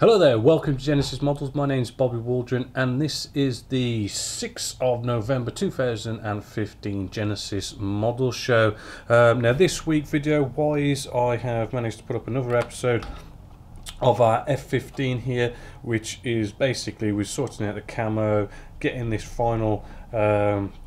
Hello there, welcome to Genessis-Models. My name is Bobby Waldron and this is the 6th of November 2015 Genesis Model Show. Now this week video wise I have managed to put up another episode of our F15 here, which is basically we're sorting out the camo, getting this final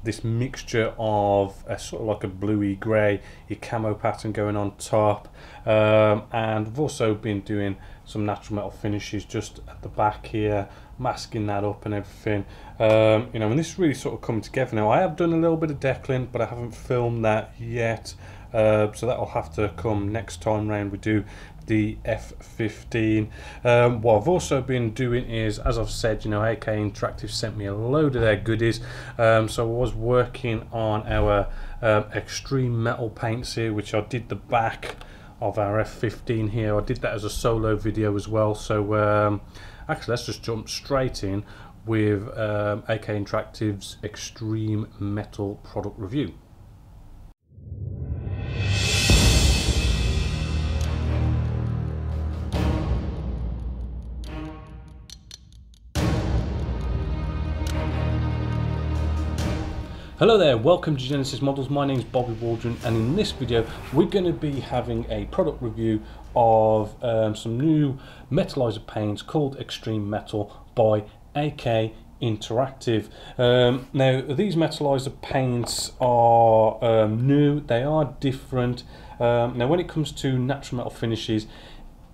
this mixture of a sort of like a bluey grey camo pattern going on top, and we've also been doing some natural metal finishes just at the back here, masking that up and everything. You know, and this is really sort of coming together now. I have done a little bit of deckling, but I haven't filmed that yet, so that'll have to come next time round we do the F15. What I've also been doing is, as I've said, you know, AK Interactive sent me a load of their goodies, so I was working on our extreme metal paints here, which I did the back of our F15 here. I did that as a solo video as well, so actually let's just jump straight in with AK Interactive's extreme metal product review. Hello there, welcome to Genesis Models. My name is Bobby Waldron and in this video we're going to be having a product review of some new metalizer paints called Extreme Metal by AK Interactive. Now these metalizer paints are new, they are different. Now when it comes to natural metal finishes,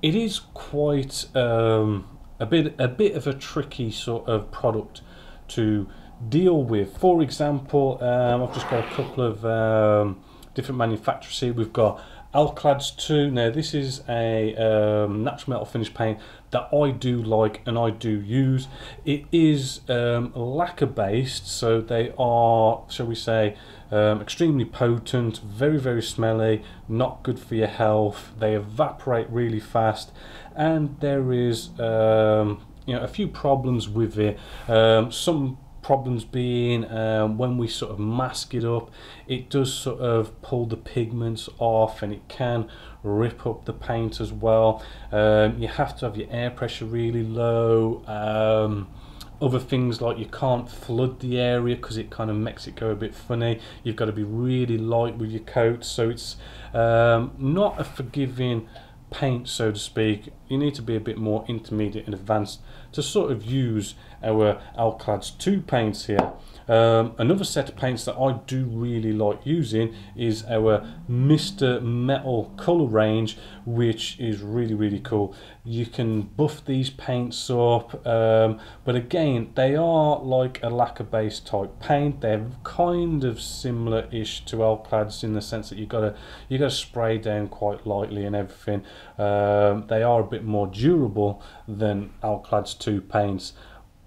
it is quite a bit of a tricky sort of product to deal with. For example, I've just got a couple of different manufacturers here. We've got Alclads 2. Now this is a natural metal finish paint that I do like and I do use. It is lacquer based, so they are, shall we say, extremely potent, very smelly, not good for your health. They evaporate really fast, and there is you know, a few problems with it. Some problems being when we sort of mask it up, it does sort of pull the pigments off and it can rip up the paint as well. You have to have your air pressure really low. Other things like you can't flood the area because it kind of makes it go a bit funny. You've got to be really light with your coat, so it's not a forgiving paint, so to speak. You need to be a bit more intermediate and advanced to sort of use our Alclads 2 paints here. Another set of paints that I do really like using is our Mr. Metal colour range, which is really cool. You can buff these paints up, but again they are like a lacquer based type paint. They're kind of similar-ish to Alclads in the sense that you gotta spray down quite lightly and everything. They are a bit more durable than Alclads 2 paints,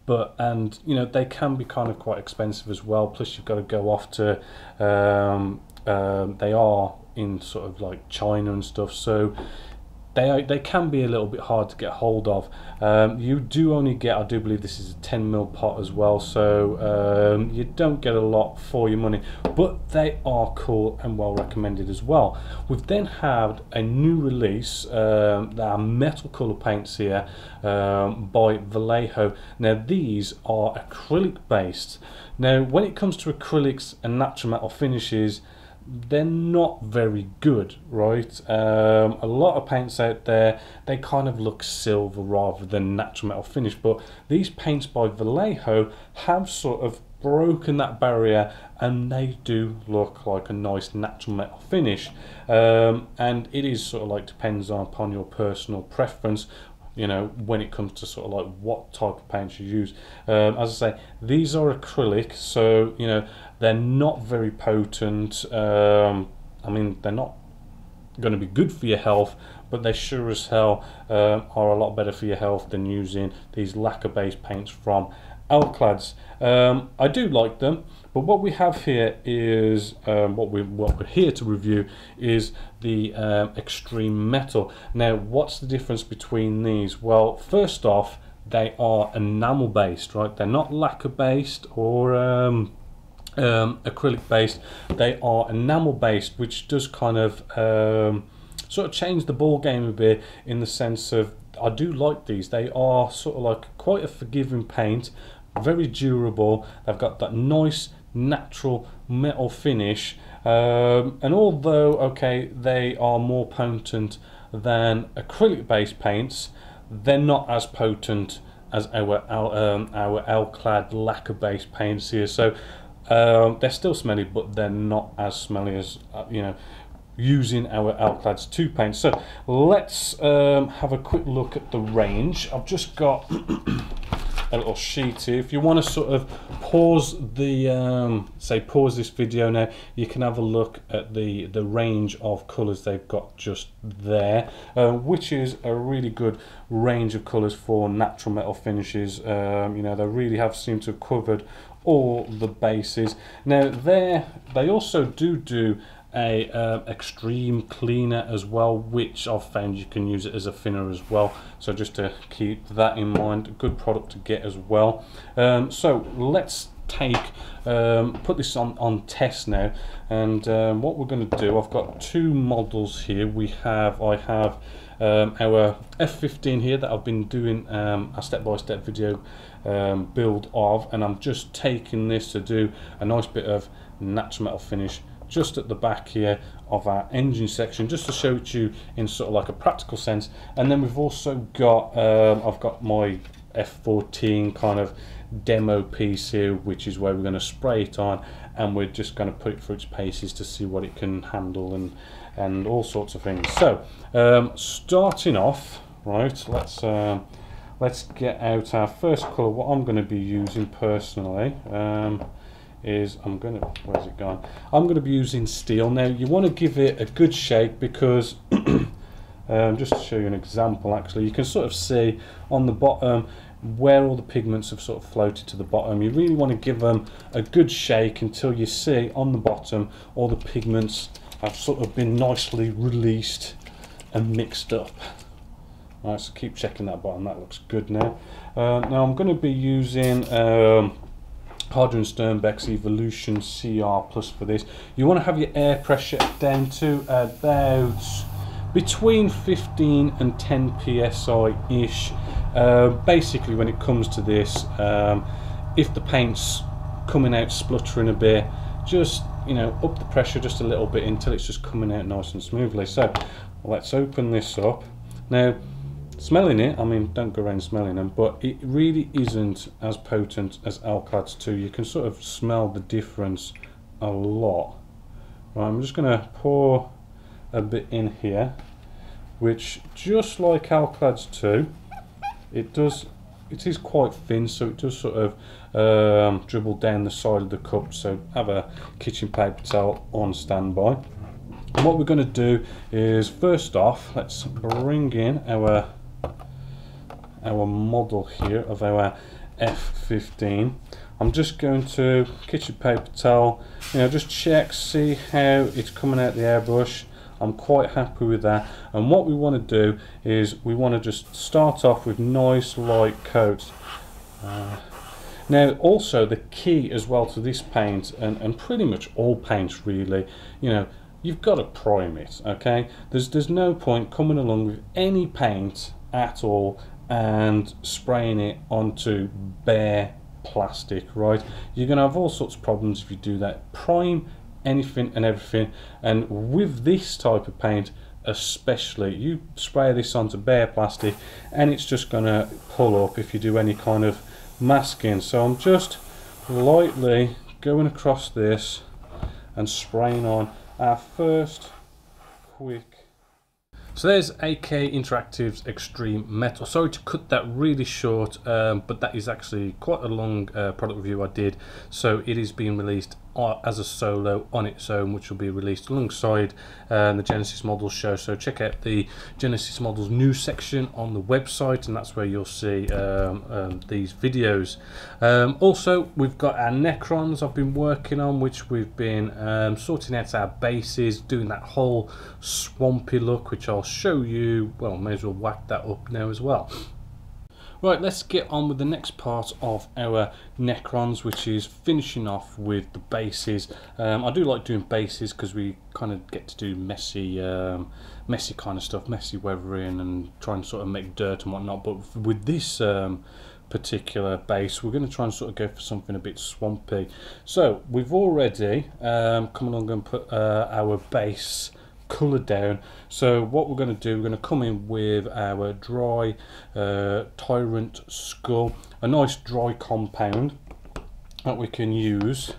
but and you know, they can be kind of quite expensive as well. Plus you've got to go off to they are in sort of like China and stuff, so they can be a little bit hard to get hold of. You do only get, I do believe this is a 10mm pot as well, so you don't get a lot for your money, but they are cool and well recommended as well. We've then had a new release, that are metal colour paints here by Vallejo. Now these are acrylic based. Now when it comes to acrylics and natural metal finishes, they're not very good, right? A lot of paints out there, they kind of look silver rather than natural metal finish, but these paints by Vallejo have sort of broken that barrier and they do look like a nice natural metal finish. And it is sort of like depends upon your personal preference, you know, when it comes to sort of like what type of paints you use. As I say, these are acrylic, so you know, they're not very potent. I mean, they're not going to be good for your health, but they sure as hell are a lot better for your health than using these lacquer based paints from Alclads. I do like them, but what we have here is what we're here to review is the Extreme Metal. Now what's the difference between these? Well, first off, they are enamel based, right? They're not lacquer based or acrylic based. They are enamel based, which does kind of sort of change the ball game a bit in the sense of I do like these. They are sort of like quite a forgiving paint, very durable. They've got that nice natural metal finish, and although okay, they are more potent than acrylic based paints, they're not as potent as our alclad lacquer based paints here. So they're still smelly, but they're not as smelly as using our alclads 2 paints. So let's have a quick look at the range. I've just got a little sheet here. If you want to sort of pause the pause this video now, you can have a look at the range of colors they've got just there, which is a really good range of colors for natural metal finishes. They really have seemed to have covered all the bases. Now they also do a extreme cleaner as well, which I've found you can use it as a thinner as well, so just to keep that in mind, a good product to get as well. So let's put this on test now, and what we're going to do, I've got 2 models here. I have our F15 here that I've been doing a step-by-step video build of, and I'm just taking this to do a nice bit of natural metal finish just at the back here of our engine section, just to show it you in sort of like a practical sense. And then we've also got I've got my F14 kind of demo piece here, which is where we're going to spray it on, and we're just going to put it through its paces to see what it can handle and all sorts of things. So starting off, right, let's get out our first colour. What I'm going to be using personally is where's it gone? I'm going to be using steel. Now you want to give it a good shake, because just to show you an example, actually you can sort of see on the bottom where all the pigments have sort of floated to the bottom. You really want to give them a good shake until you see on the bottom all the pigments have sort of been nicely released and mixed up. Right, so keep checking that bottom, that looks good now. Now I'm going to be using Harder & Sternbeck's Evolution CR Plus for this. You want to have your air pressure down to about between 15 and 10 psi ish. Basically, when it comes to this, if the paint's coming out spluttering a bit, just up the pressure just a little bit until it's just coming out nice and smoothly. So let's open this up now. Smelling it, I mean, don't go around smelling them, but it really isn't as potent as Alclads 2. You can sort of smell the difference a lot. Right, I'm just going to pour a bit in here, which, just like Alclads 2, it is quite thin, so it does sort of dribble down the side of the cup. So have a kitchen paper towel on standby. And what we're going to do is, first off, let's bring in our model here of our F15. I'm just going to kitchen paper towel, just check, see how it's coming out the airbrush. I'm quite happy with that. And what we want to do is we want to just start off with nice light coats. Now also the key as well to this paint, and pretty much all paints really, you've got to prime it, okay? There's no point coming along with any paint at all and spraying it onto bare plastic, right? You're going to have all sorts of problems if you do that. Prime anything and everything, and with this type of paint especially, you spray this onto bare plastic and it's just going to pull up if you do any kind of masking. So I'm just lightly going across this and spraying on our first quick. So there's AK Interactive's Extreme Metal. Sorry to cut that really short, but that is actually quite a long product review I did. So it is being released as a solo on its own, which will be released alongside the Genessis-Models show. So check out the Genessis-Models news section on the website, and that's where you'll see these videos. Also, we've got our Necrons I've been working on, which we've been sorting out our bases, doing that whole swampy look, which I'll show you. Well, may as well whack that up now as well. Right, let's get on with the next part of our Necrons, which is finishing off with the bases. I do like doing bases because we kind of get to do messy kind of stuff, messy weathering and try and sort of make dirt and whatnot. But with this particular base, we're going to try and sort of go for something a bit swampy. So we've already come along and put our base colour down. So what we're going to do, we're going to come in with our dry Tyrant Skull, a nice dry compound that we can use,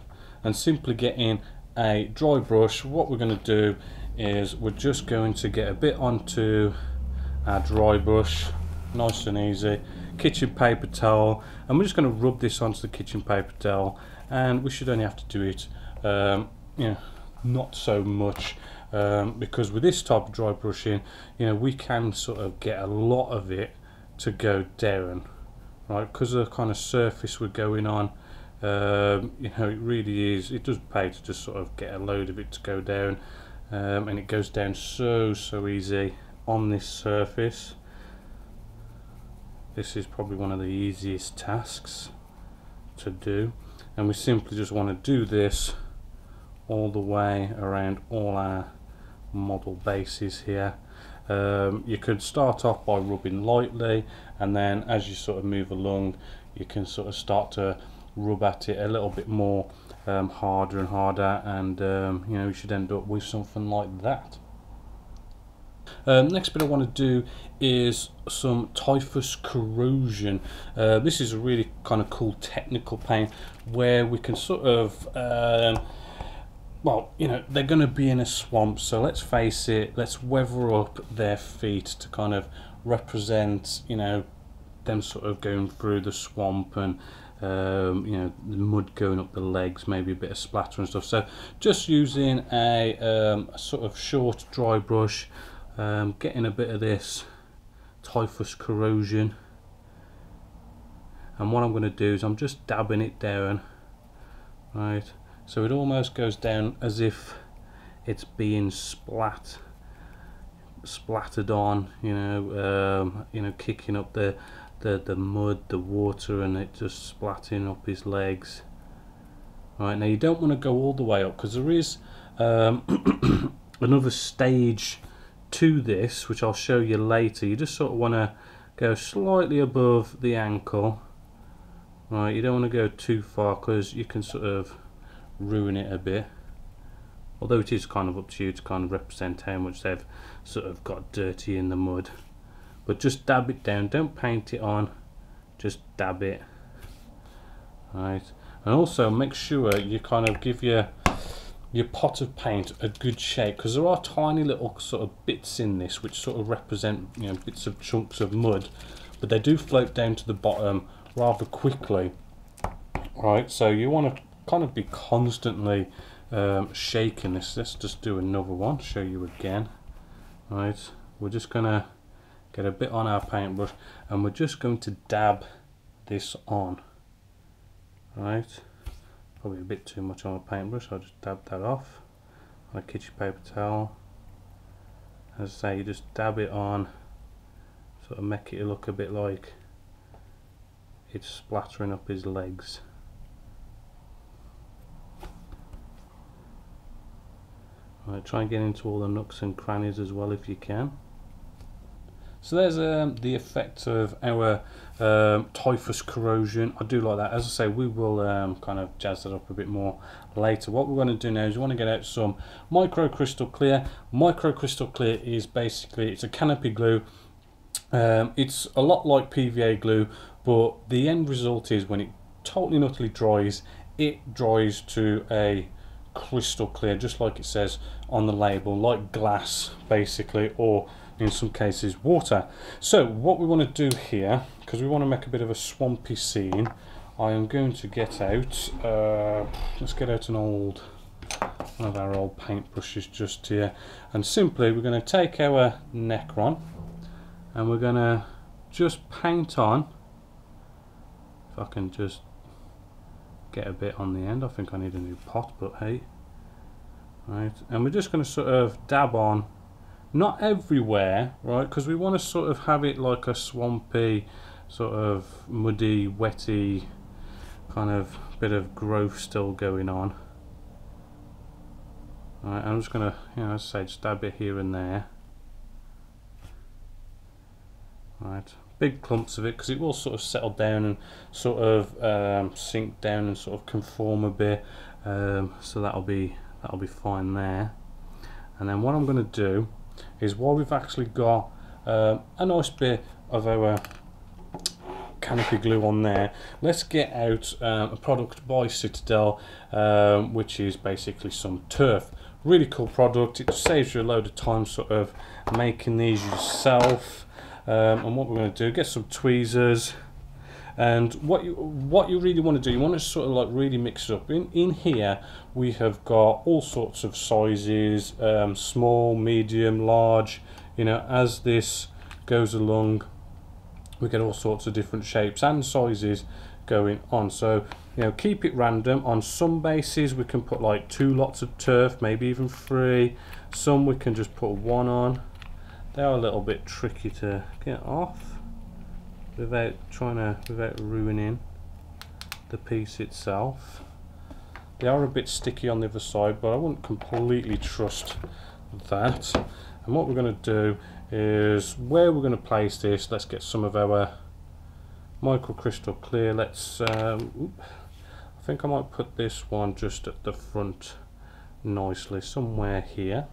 and simply get in a dry brush. What we're going to do is we're just going to get a bit onto our dry brush, nice and easy, kitchen paper towel, and we're just going to rub this onto the kitchen paper towel, and we should only have to do it not so much, because with this type of dry brushing, we can sort of get a lot of it to go down, right? Because of the kind of surface we're going on, it really is, it does pay to just sort of get a load of it to go down, and it goes down so easy on this surface. This is probably one of the easiest tasks to do, and we simply just want to do this all the way around all our model bases here. You could start off by rubbing lightly, and then as you sort of move along, you can sort of start to rub at it a little bit more, harder and harder, and you should end up with something like that. Next bit I want to do is some typhus corrosion. This is a really kind of cool technical paint where we can sort of well, they're going to be in a swamp, so let's face it, let's weather up their feet to kind of represent, them sort of going through the swamp, and the mud going up the legs, maybe a bit of splatter and stuff. So just using a sort of short dry brush, getting a bit of this typhus corrosion, and what I'm going to do is I'm just dabbing it down, right? So it almost goes down as if it's being splattered on, kicking up the mud, the water, and it just splatting up his legs. Right, now you don't want to go all the way up, because there is another stage to this, which I'll show you later. You just sort of want to go slightly above the ankle. Right, you don't want to go too far, because you can sort of ruin it a bit, although it is kind of up to you to kind of represent how much they've sort of got dirty in the mud. But just dab it down, don't paint it on, just dab it, right? And also make sure you kind of give your pot of paint a good shape, because there are tiny little sort of bits in this which sort of represent bits of chunks of mud, but they do float down to the bottom rather quickly, right? So you want to kind of be constantly shaking this. Let's just do another one, show you again. Right, we're just gonna get a bit on our paintbrush, and we're just going to dab this on. Right, probably a bit too much on a paintbrush, I'll just dab that off on a kitchen paper towel. As I say, you just dab it on, sort of make it look a bit like it's splattering up his legs. Right, try and get into all the nooks and crannies as well if you can. So there's the effect of our typhus corrosion. I do like that. As I say, we will kind of jazz that up a bit more later. What we're going to do now is we want to get out some micro crystal clear. Micro crystal clear is basically, it's a canopy glue. It's a lot like PVA glue, but the end result is when it totally and utterly dries, it dries to a crystal clear, just like it says on the label, like glass basically, or in some cases water. So what we want to do here, because we want to make a bit of a swampy scene, I am going to get out, let's get out one of our old paintbrushes just here, and simply we're going to take our Necron and we're going to just paint on, if I can just get a bit on the end. I think I need a new pot, but hey. Right, and we're just going to sort of dab on, not everywhere, right, because we want to sort of have it like a swampy sort of muddy, wetty kind of bit of growth still going on. Right, I'm just gonna, you know, as I say, just add a bit here and there. Right, big clumps of it, because it will sort of settle down and sort of sink down and sort of conform a bit. So that'll be fine there. And then what I'm going to do is, while we've actually got a nice bit of our canopy glue on there, let's get out a product by Citadel, which is basically some turf. Really cool product. It saves you a load of time sort of making these yourself. And what we're going to do, get some tweezers, and what you really want to do, you want to sort of like really mix it up. In here we have got all sorts of sizes, small, medium, large. You know, as this goes along, we get all sorts of different shapes and sizes going on. So, you know, keep it random. On some bases we can put like 2 lots of turf, maybe even 3. Some we can just put 1 on. They are a little bit tricky to get off without ruining the piece itself. They are a bit sticky on the other side, but I wouldn't completely trust that. And what we're going to do is, where we're going to place this, let's get some of our microcrystal clear. Let's I think I might put this one just at the front nicely, somewhere here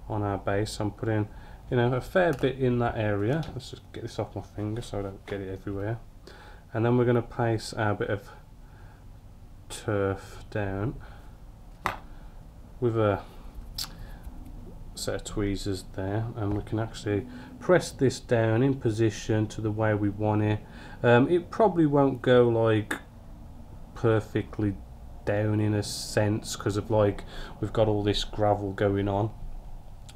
on our base. I'm putting, you know, a fair bit in that area. Let's just get this off my finger so I don't get it everywhere. And then we're going to place our bit of turf down with a set of tweezers there, and we can actually press this down in position to the way we want it. It probably won't go like perfectly down in a sense, because of like we've got all this gravel going on.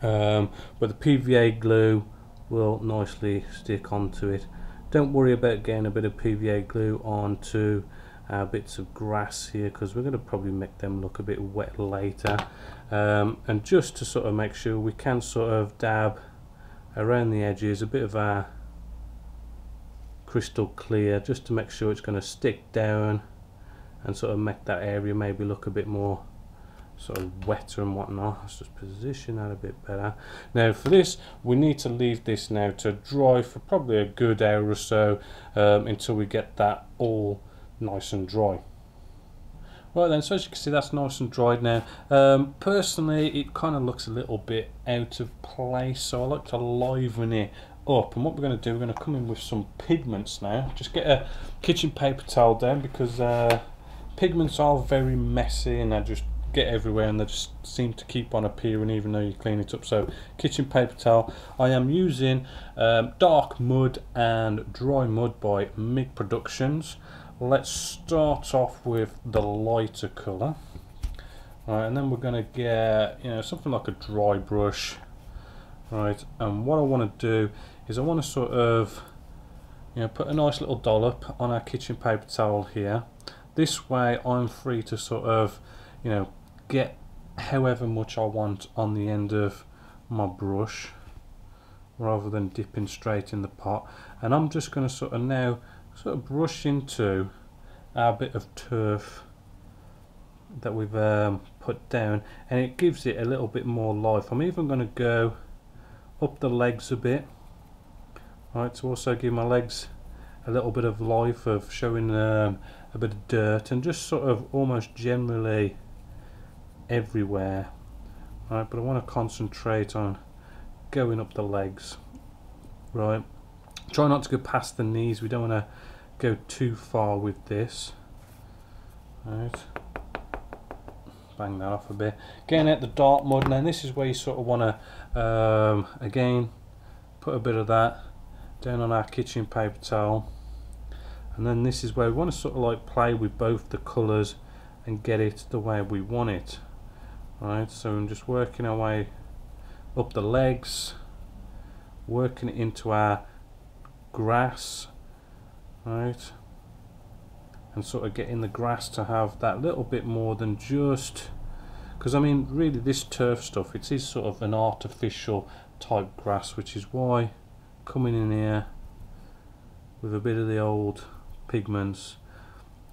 But the PVA glue will nicely stick onto it. Don't worry about getting a bit of PVA glue onto our bits of grass here, because we're going to probably make them look a bit wet later. And just to sort of make sure, we can sort of dab around the edges a bit of our crystal clear, just to make sure it's going to stick down and sort of make that area maybe look a bit more sort of wetter and whatnot. Let's just position that a bit better. Now for this, we need to leave this now to dry for probably a good hour or so, until we get that all nice and dry. Right then, so as you can see, that's nice and dried now. Personally, it kind of looks a little bit out of place, so I like to liven it up. And what we're going to do, we're going to come in with some pigments now. Just get a kitchen paper towel down, because pigments are very messy and they just get everywhere, and they just seem to keep on appearing even though you clean it up. So kitchen paper towel. I am using Dark Mud and Dry Mud by MIG Productions. Let's start off with the lighter colour. Right, and then we're going to get, you know, something like a dry brush. Right, and what I want to do is I want to sort of, you know, put a nice little dollop on our kitchen paper towel here. This way I'm free to sort of, you know, get however much I want on the end of my brush, rather than dipping straight in the pot. And I'm just going to sort of now sort of brush into our bit of turf that we've put down, and it gives it a little bit more life. I'm even going to go up the legs a bit, right, to also give my legs a little bit of life, of showing a bit of dirt, and just sort of almost generally everywhere. Right, but I want to concentrate on going up the legs. Right, try not to go past the knees, we don't want to go too far with this. Right, bang that off a bit. Getting out the dark mud, and this is where you sort of want to again put a bit of that down on our kitchen paper towel, and then this is where we want to sort of like play with both the colours and get it the way we want it. Right, so I'm just working our way up the legs, working it into our grass, right, and sort of getting the grass to have that little bit more than just, because I mean really this turf stuff, it is sort of an artificial type grass, which is why coming in here with a bit of the old pigments,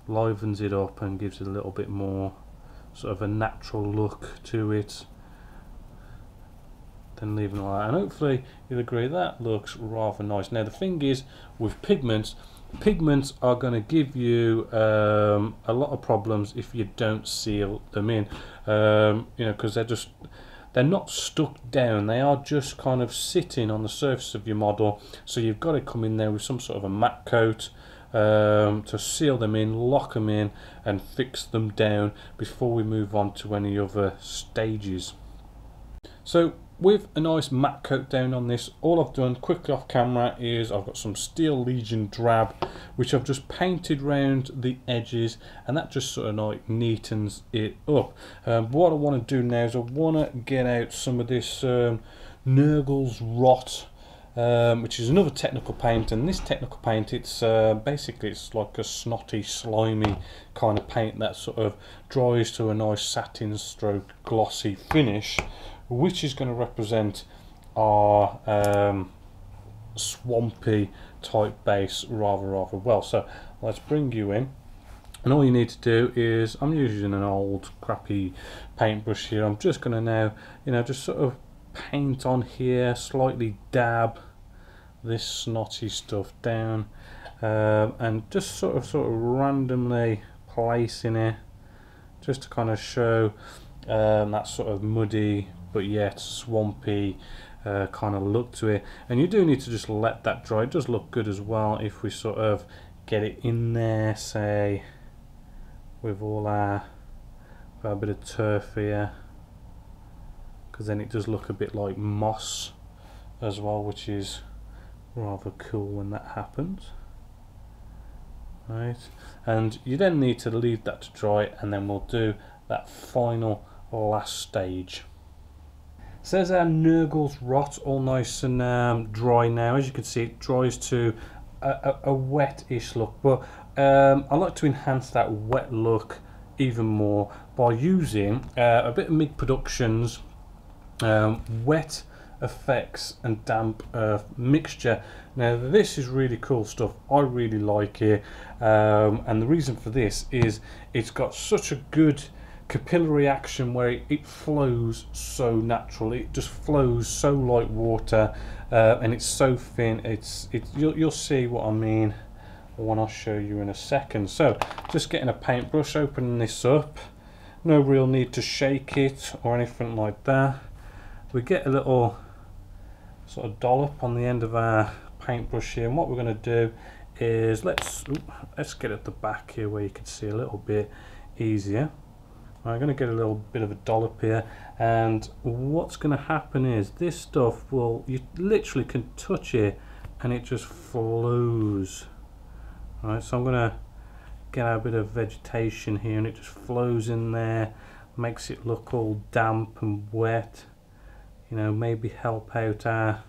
livens it up and gives it a little bit more sort of a natural look to it, then leaving it like that. And hopefully you'll agree that looks rather nice. Now the thing is with pigments are going to give you a lot of problems if you don't seal them in, you know, because they're not stuck down, they are just kind of sitting on the surface of your model, so you've got to come in there with some sort of a matte coat to seal them in, lock them in and fix them down before we move on to any other stages. So with a nice matte coat down on this, all I've done quickly off camera is I've got some Steel Legion drab which I've just painted round the edges, and that just sort of like neatens it up. What I want to do now is I want to get out some of this Nurgle's Rot, which is another technical paint, and this technical paint, it's basically it's like a snotty, slimy kind of paint that sort of dries to a nice satin stroke glossy finish, which is going to represent our swampy type base rather well. So let's bring you in, and all you need to do is, I'm using an old crappy paintbrush here, I'm just going to now, you know, just sort of paint on here, slightly dab this snotty stuff down, and just sort of randomly placing it just to kind of show that sort of muddy but yet swampy kind of look to it. And you do need to just let that dry. It does look good as well if we sort of get it in there, say with all our a bit of turf here, because then it does look a bit like moss as well, which is rather cool when that happens. Right, and you then need to leave that to dry, and then we'll do that final last stage. So there's our Nurgle's Rot all nice and dry now. As you can see, it dries to a wet-ish look, but I like to enhance that wet look even more by using a bit of MIG Productions wet effects and damp mixture. Now this is really cool stuff, I really like it, and the reason for this is it's got such a good capillary action where it flows so naturally, it just flows so like water, and it's so thin, you'll see what I mean when I show you in a second. So just getting a paintbrush, opening this up, no real need to shake it or anything like that. We get a little sort of dollop on the end of our paintbrush here, and what we're going to do is let's get at the back here where you can see a little bit easier. I'm going to get a little bit of a dollop here, and what's going to happen is this stuff will, you literally can touch it and it just flows. Right, so I'm going to get a bit of vegetation here, and it just flows in there, makes it look all damp and wet, you know, maybe help out our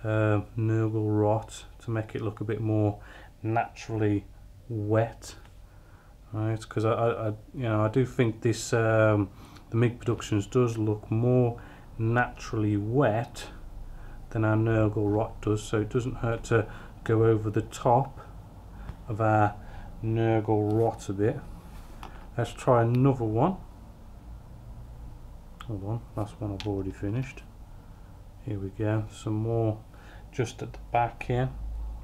Nurgle Rot to make it look a bit more naturally wet. Right, because I do think this the MIG Productions does look more naturally wet than our Nurgle Rot does, so it doesn't hurt to go over the top of our Nurgle Rot a bit. Let's try another one. Hold on, that's one I've already finished. Here we go, some more just at the back here.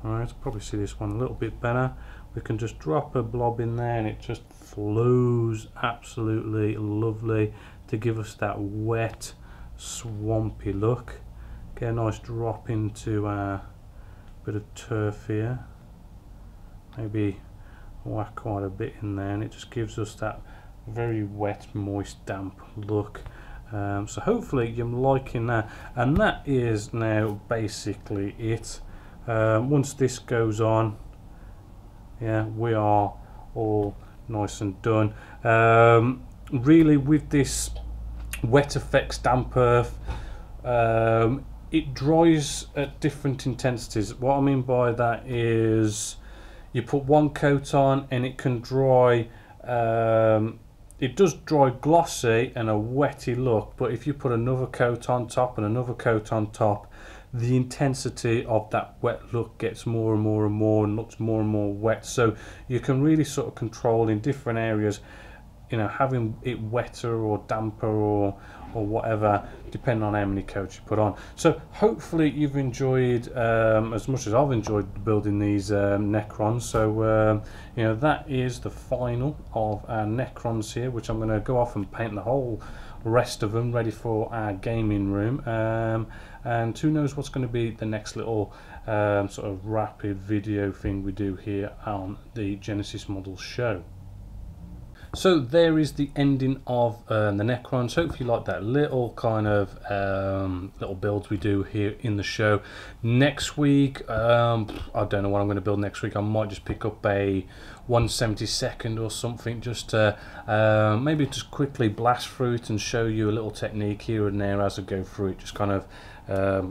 Alright, probably see this one a little bit better. We can just drop a blob in there and it just flows absolutely lovely to give us that wet, swampy look. Get a nice drop into a bit of turf here. Maybe whack quite a bit in there, and it just gives us that very wet, moist, damp look. So hopefully you're liking that, and that is now basically it. Once this goes on, yeah, we are all nice and done. Really, with this wet effects damp earth, it dries at different intensities. What I mean by that is you put one coat on and it can dry, it does dry glossy and a wetty look, but if you put another coat on top and another coat on top, the intensity of that wet look gets more and more and more and looks more and more wet. So you can really sort of control in different areas, you know, having it wetter or damper or whatever, depending on how many coats you put on. So hopefully you've enjoyed as much as I've enjoyed building these Necrons. So you know, that is the final of our Necrons here, which I'm going to go off and paint the whole rest of them ready for our gaming room. And who knows what's going to be the next little sort of rapid video thing we do here on the Genessis-Models show. So there is the ending of the Necrons. Hopefully you like that little kind of little builds we do here in the show. Next week, I don't know what I'm going to build next week. I might just pick up a 1/72 or something, just to maybe just quickly blast through it and show you a little technique here and there as I go through it, just kind of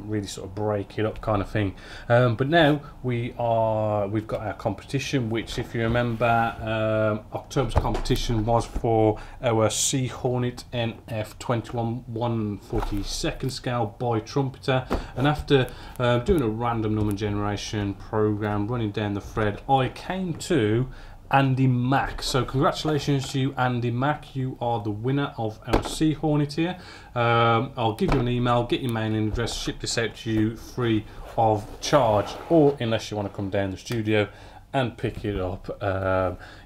really sort of break it up kind of thing. But now we've got our competition, which, if you remember, October's competition was for our Sea Hornet NF 21 1/42 scale by Trumpeter. And after doing a random number generation program, running down the thread, I came to Andy Mack. So congratulations to you, Andy Mack. You are the winner of our Sea Hornet here. I'll give you an email, get your mailing address, ship this out to you free of charge, or unless you want to come down the studio and pick it up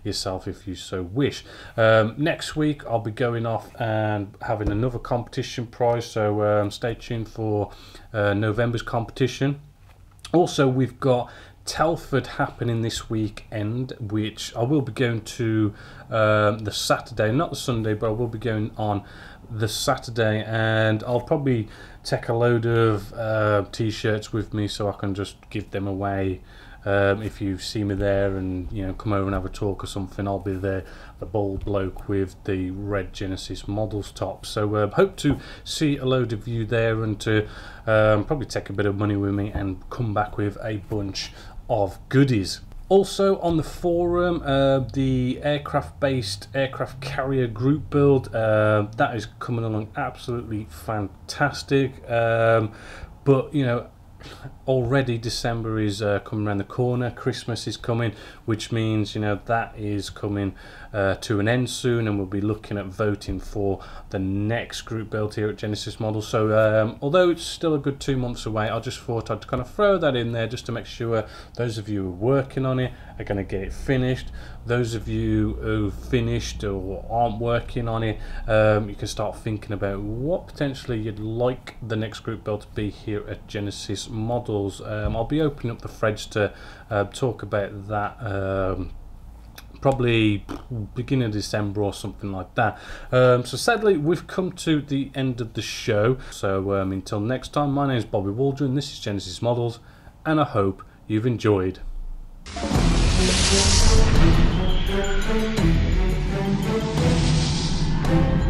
yourself if you so wish. Next week I'll be going off and having another competition prize, so stay tuned for November's competition. Also, we've got Telford happening this weekend, which I will be going to the Saturday, not the Sunday, but I will be going on the Saturday, and I'll probably take a load of t-shirts with me so I can just give them away. If you see me there and, you know, come over and have a talk or something, I'll be there, the bald bloke with the red Genessis-Models top. So hope to see a load of you there, and to probably take a bit of money with me and come back with a bunch of goodies. Also on the forum, the aircraft-based aircraft carrier group build, that is coming along absolutely fantastic. But, you know, already December is coming around the corner. Christmas is coming, which means, you know, that is coming to an end soon, and we'll be looking at voting for the next group build here at Genessis-Models. So although it's still a good 2 months away, I just thought I'd kind of throw that in there just to make sure those of you who are working on it are going to get it finished. Those of you who finished or aren't working on it, you can start thinking about what potentially you'd like the next group build to be here at Genessis-Models. I'll be opening up the threads to talk about that probably beginning of December or something like that. So sadly, we've come to the end of the show. So until next time, my name is Bobby Waldron, this is Genessis-Models, and I hope you've enjoyed. Thank you.